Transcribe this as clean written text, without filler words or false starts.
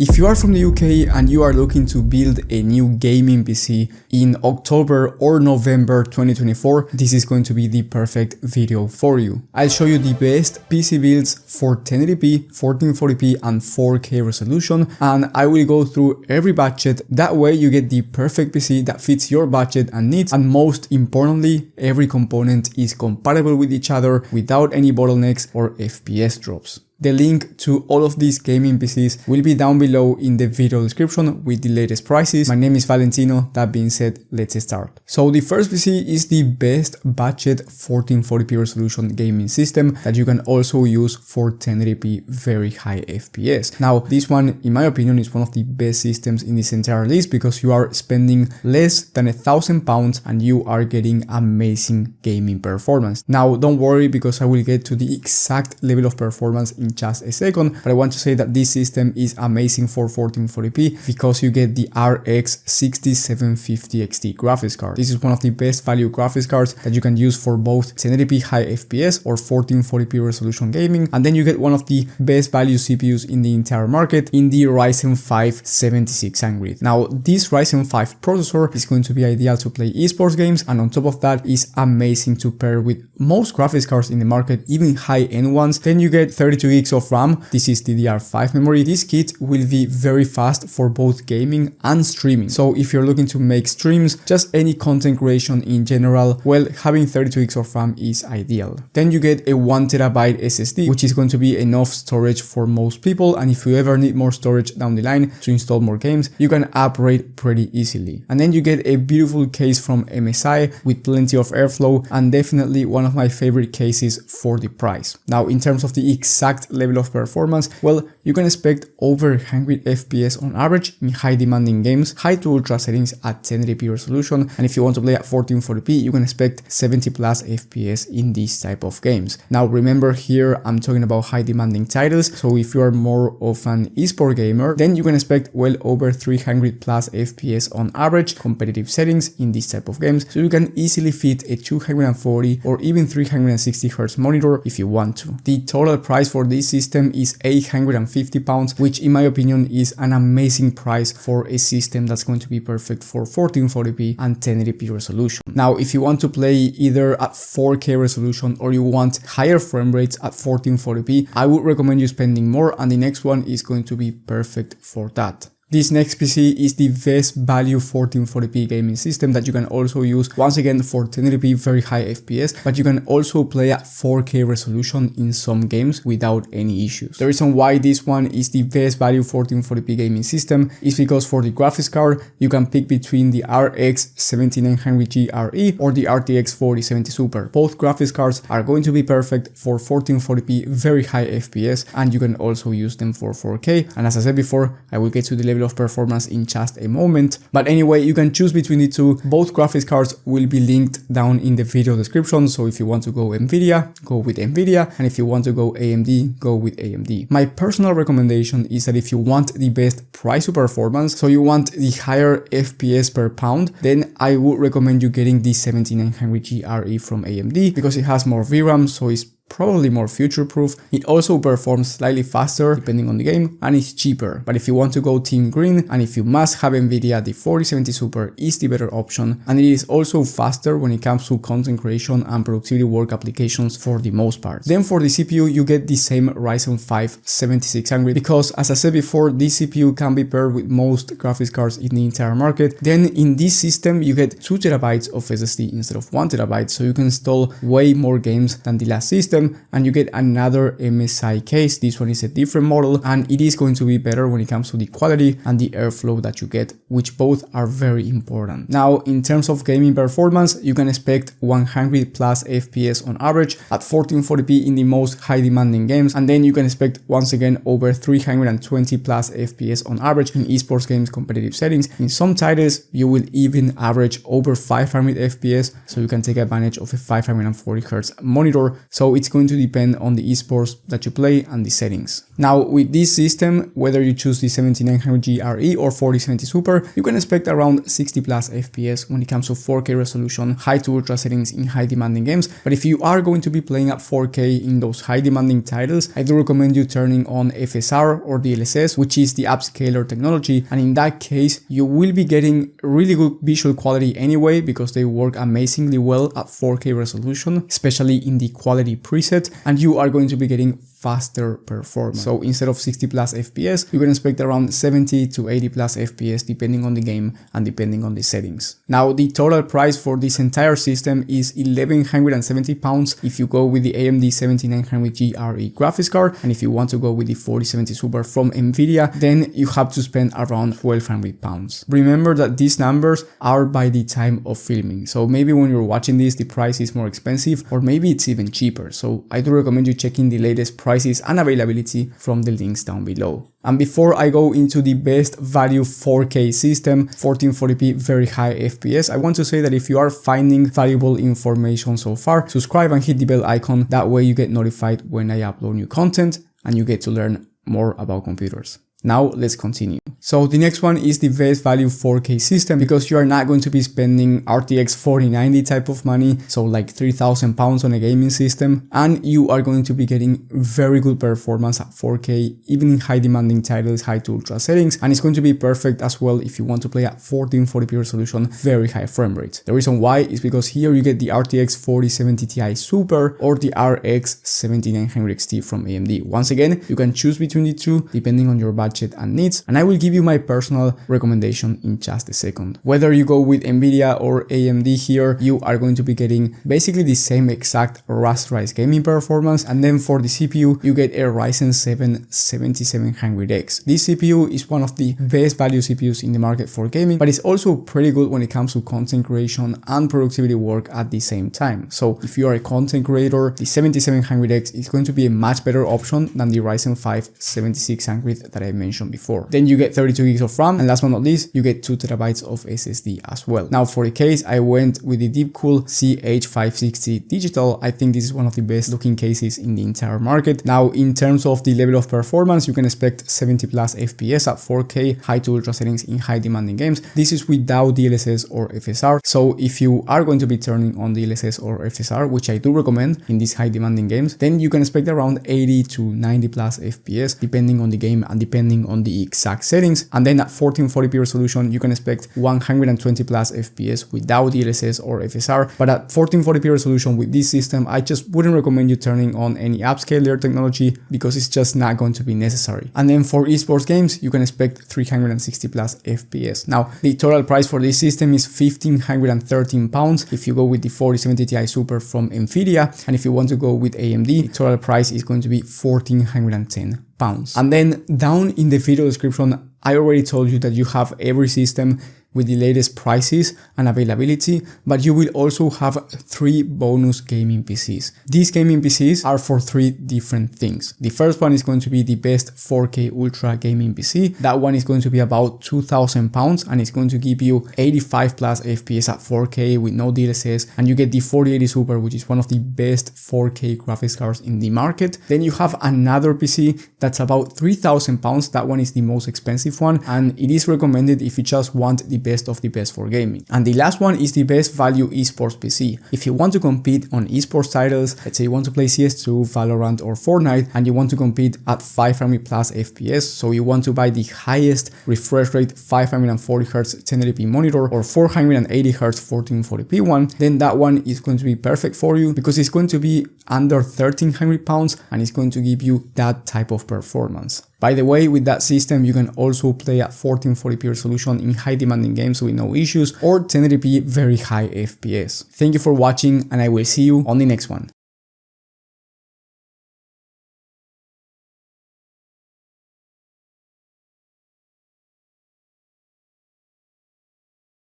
If you are from the UK and you are looking to build a new gaming PC in October or November 2024, this is going to be the perfect video for you. I'll show you the best PC builds for 1080p, 1440p and 4K resolution, and I will go through every budget. That way you get the perfect PC that fits your budget and needs, and most importantly, every component is compatible with each other without any bottlenecks or FPS drops. The link to all of these gaming PCs will be down below in the video description with the latest prices. My name is Valentino. That being said, let's start. So the first PC is the best budget 1440p resolution gaming system that you can also use for 1080p very high FPS. Now, this one, in my opinion, is one of the best systems in this entire list because you are spending less than £1,000 and you are getting amazing gaming performance. Now, don't worry because I will get to the exact level of performance in just a second, but I want to say that this system is amazing for 1440p because you get the RX 6750 XT graphics card. This is one of the best value graphics cards that you can use for both 1080p high FPS or 1440p resolution gaming, and then you get one of the best value CPUs in the entire market in the Ryzen 5 7600. Now, this Ryzen 5 processor is going to be ideal to play esports games, and on top of that is amazing to pair with most graphics cards in the market, even high-end ones. Then you get 32 GB of RAM. This is DDR5 memory. This kit will be very fast for both gaming and streaming. So if you're looking to make streams, just any content creation in general, well, having 32 GB of RAM is ideal. Then you get a 1TB SSD, which is going to be enough storage for most people. And if you ever need more storage down the line to install more games, you can upgrade pretty easily. And then you get a beautiful case from MSI with plenty of airflow, and definitely one of my favorite cases for the price. Now, in terms of the exact level of performance, well, you can expect over 100 FPS on average in high demanding games, high to ultra settings at 1080p resolution, and if you want to play at 1440p, you can expect 70 plus FPS in these type of games. Now remember, here I'm talking about high demanding titles, so if you are more of an esport gamer, then you can expect well over 300 plus FPS on average competitive settings in this type of games, so you can easily fit a 240 or even 360 Hz monitor if you want to. The total price for this system is £850, which in my opinion is an amazing price for a system that's going to be perfect for 1440p and 1080p resolution. Now, if you want to play either at 4K resolution or you want higher frame rates at 1440p, I would recommend you spending more, and the next one is going to be perfect for that. This next PC is the best value 1440p gaming system that you can also use once again for 1080p very high FPS, but you can also play at 4K resolution in some games without any issues. The reason why this one is the best value 1440p gaming system is because for the graphics card, you can pick between the RX 7900G RE or the RTX 4070 Super. Both graphics cards are going to be perfect for 1440p very high FPS, and you can also use them for 4K. And as I said before, I will get to the level of performance in just a moment, but anyway, you can choose between the two. Both graphics cards will be linked down in the video description, so if you want to go Nvidia, go with Nvidia, and if you want to go AMD, go with AMD. My personal recommendation is that if you want the best price to performance, so you want the higher FPS per pound, then I would recommend you getting the 7900G RE from AMD because it has more VRAM, so it's probably more future-proof. It also performs slightly faster depending on the game, and it's cheaper. But if you want to go team green and if you must have Nvidia, the 4070 Super is the better option, and it is also faster when it comes to content creation and productivity work applications for the most part. Then for the CPU, you get the same Ryzen 5 7600 because, as I said before, this CPU can be paired with most graphics cards in the entire market. Then in this system, you get 2TB of SSD instead of 1TB, so you can install way more games than the last system. And you get another MSI case. This one is a different model, and it is going to be better when it comes to the quality and the airflow that you get, which both are very important. Now, in terms of gaming performance, you can expect 100 plus FPS on average at 1440p in the most high demanding games, and then you can expect once again over 320 plus FPS on average in esports games competitive settings. In some titles, you will even average over 500 FPS, so you can take advantage of a 540 Hz monitor. So it's going to depend on the esports that you play and the settings. Now with this system, whether you choose the 7900G RE or 4070 Super, you can expect around 60 plus FPS when it comes to 4K resolution, high to ultra settings in high demanding games. But if you are going to be playing at 4K in those high demanding titles, I do recommend you turning on FSR or DLSS, which is the upscaler technology, and in that case you will be getting really good visual quality anyway, because they work amazingly well at 4K resolution, especially in the quality preset, and you are going to be getting faster performance. So instead of 60 plus FPS, you can expect around 70 to 80 plus FPS depending on the game and depending on the settings. Now the total price for this entire system is £1,170 if you go with the AMD 7900G RE graphics card, and if you want to go with the 4070 Super from Nvidia, then you have to spend around £1,200. Remember that these numbers are by the time of filming, so maybe when you're watching this the price is more expensive, or maybe it's even cheaper. So I do recommend you checking the latest prices and availability from the links down below. And before I go into the best value 4K system, 1440p very high FPS, I want to say that if you are finding valuable information so far, subscribe and hit the bell icon. That way you get notified when I upload new content and you get to learn more about computers. Now let's continue. So the next one is the best value 4K system, because you are not going to be spending RTX 4090 type of money, so like £3,000 on a gaming system, and you are going to be getting very good performance at 4K, even in high demanding titles, high to ultra settings, and it's going to be perfect as well if you want to play at 1440p resolution, very high frame rate. The reason why is because here you get the RTX 4070 Ti Super or the RX 7900 XT from AMD. Once again, you can choose between the two depending on your budget and needs, and I will give you my personal recommendation in just a second. Whether you go with Nvidia or AMD here, you are going to be getting basically the same exact rasterized gaming performance, and then for the CPU you get a Ryzen 7 7700X. This CPU is one of the best value CPUs in the market for gaming, but it's also pretty good when it comes to content creation and productivity work at the same time. So if you are a content creator, the 7700X is going to be a much better option than the Ryzen 5 7600 that I mentioned before. Then you get 32 gigs of RAM, and last but not least, you get 2 terabytes of SSD as well. Now for the case, I went with the Deepcool CH560 Digital. I think this is one of the best looking cases in the entire market. Now in terms of the level of performance, you can expect 70 plus FPS at 4K, high to ultra settings in high demanding games. This is without DLSS or FSR. So if you are going to be turning on DLSS or FSR, which I do recommend in these high demanding games, then you can expect around 80 to 90 plus FPS depending on the game and depending on the exact settings. And then at 1440p resolution, you can expect 120 plus FPS without DLSS or FSR. But at 1440p resolution with this system, I just wouldn't recommend you turning on any upscaler technology because it's just not going to be necessary. And then for esports games, you can expect 360 plus FPS. Now the total price for this system is £1,513 if you go with the 4070 Ti Super from Nvidia, and if you want to go with AMD, the total price is going to be £1,410. And then down in the video description, I already told you that you have every system with the latest prices and availability, but you will also have 3 bonus gaming PCs. These gaming PCs are for 3 different things. The first one is going to be the best 4K Ultra gaming PC. That one is going to be about £2,000 and it's going to give you 85 plus FPS at 4K with no DLSS, and you get the 4080 Super, which is one of the best 4K graphics cards in the market. Then you have another PC that's about £3,000. That one is the most expensive one, and it is recommended if you just want the best of the best for gaming. And the last one is the best value esports PC. If you want to compete on esports titles, let's say you want to play CS2, Valorant or Fortnite, and you want to compete at 500 plus FPS, so you want to buy the highest refresh rate 540Hz 1080p monitor or 480Hz 1440p one, then that one is going to be perfect for you because it's going to be under £1,300 and it's going to give you that type of performance. By the way, with that system, you can also play at 1440p resolution in high demanding games with no issues, or 1080p very high FPS. Thank you for watching, and I will see you on the next one.